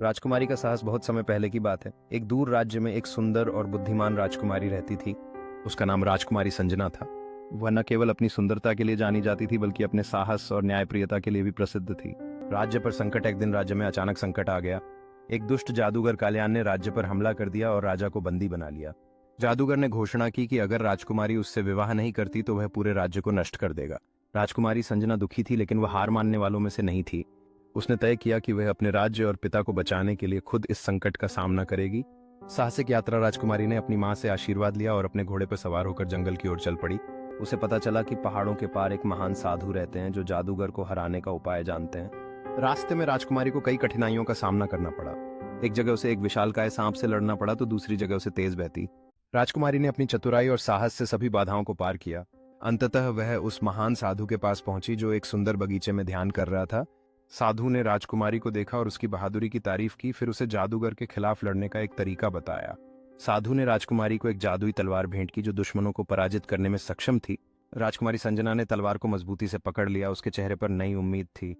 राजकुमारी का साहस बहुत समय पहले की बात है। एक दूर राज्य में एक सुंदर और बुद्धिमान राजकुमारी रहती थी। उसका नाम राजकुमारी संजना था। वह न केवल अपनी सुंदरता के लिए जानी जाती थी बल्कि अपने साहस और न्यायप्रियता के लिए भी प्रसिद्ध थी। राज्य पर संकट। एक दिन राज्य में अचानक संकट आ गया। एक दुष्ट जादूगर काल्यान ने राज्य पर हमला कर दिया और राजा को बंदी बना लिया। जादूगर ने घोषणा की कि अगर राजकुमारी उससे विवाह नहीं करती तो वह पूरे राज्य को नष्ट कर देगा। राजकुमारी संजना दुखी थी, लेकिन वह हार मानने वालों में से नहीं थी। उसने तय किया कि वह अपने राज्य और पिता को बचाने के लिए खुद इस संकट का सामना करेगी। साहसिक यात्रा राजकुमारी ने अपनी मां से आशीर्वाद लिया और अपने घोड़े पर सवार होकर जंगल की ओर चल पड़ी। उसे पता चला कि पहाड़ों के पार एक महान साधु रहते हैं जो जादूगर को हराने का उपाय जानते हैं। रास्ते में राजकुमारी को कई कठिनाइयों का सामना करना पड़ा। एक जगह उसे एक विशालकाय सांप से लड़ना पड़ा तो दूसरी जगह उसे तेज बहती। राजकुमारी ने अपनी चतुराई और साहस से सभी बाधाओं को पार किया। अंततः वह उस महान साधु के पास पहुंची जो एक सुंदर बगीचे में ध्यान कर रहा था। साधु ने राजकुमारी को देखा और उसकी बहादुरी की तारीफ की, फिर उसे जादूगर के खिलाफ लड़ने का एक तरीका बताया। साधु ने राजकुमारी को एक जादुई तलवार भेंट की जो दुश्मनों को पराजित करने में सक्षम थी। राजकुमारी संजना ने तलवार को मजबूती से पकड़ लिया। उसके चेहरे पर नई उम्मीद थी।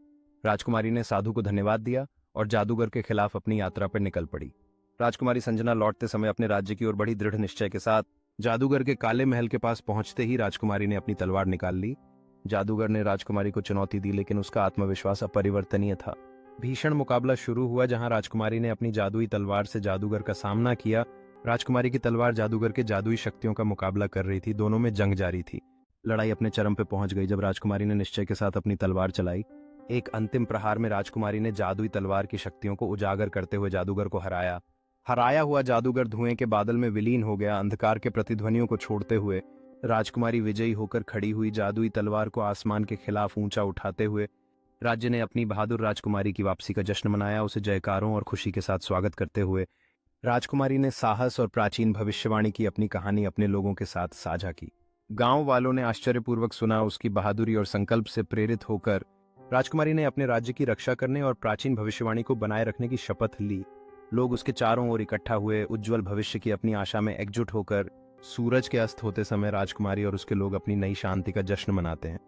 राजकुमारी ने साधु को धन्यवाद दिया और जादूगर के खिलाफ अपनी यात्रा पर निकल पड़ी। राजकुमारी संजना लौटते समय अपने राज्य की ओर बड़ी दृढ़ निश्चय के साथ। जादूगर के काले महल के पास पहुंचते ही राजकुमारी ने अपनी तलवार निकाल ली। जादूगर ने राजकुमारी को चुनौती दी, लेकिन उसका आत्मविश्वास अपरिवर्तनीय था। भीषण मुकाबला शुरू हुआ जहां राजकुमारी ने अपनी जादुई तलवार से जादूगर का सामना किया। राजकुमारी की तलवार जादूगर के जादुई शक्तियों का मुकाबला कर रही थी। दोनों में जंग जारी थी। लड़ाई अपने चरम पे पहुंच गई जब राजकुमारी ने निश्चय के साथ अपनी तलवार चलाई। एक अंतिम प्रहार में राजकुमारी ने जादुई तलवार की शक्तियों को उजागर करते हुए जादूगर को हराया। हराया हुआ जादूगर धुएं के बादल में विलीन हो गया। अंधकार के प्रतिध्वनियों को छोड़ते हुए राजकुमारी विजयी होकर खड़ी हुई, जादुई तलवार को आसमान के खिलाफ ऊंचा उठाते हुए। राज्य ने अपनी बहादुर राजकुमारी की वापसी का जश्न मनाया। उसे जयकारों और खुशी के साथ स्वागत करते हुए राजकुमारी ने साहस और प्राचीन भविष्यवाणी की अपनी कहानी अपने लोगों के साथ साझा की। गांव वालों ने आश्चर्यपूर्वक सुना। उसकी बहादुरी और संकल्प से प्रेरित होकर राजकुमारी ने अपने राज्य की रक्षा करने और प्राचीन भविष्यवाणी को बनाए रखने की शपथ ली। लोग उसके चारों ओर इकट्ठा हुए, उज्जवल भविष्य की अपनी आशा में एकजुट होकर। सूरज के अस्त होते समय राजकुमारी और उसके लोग अपनी नई शांति का जश्न मनाते हैं।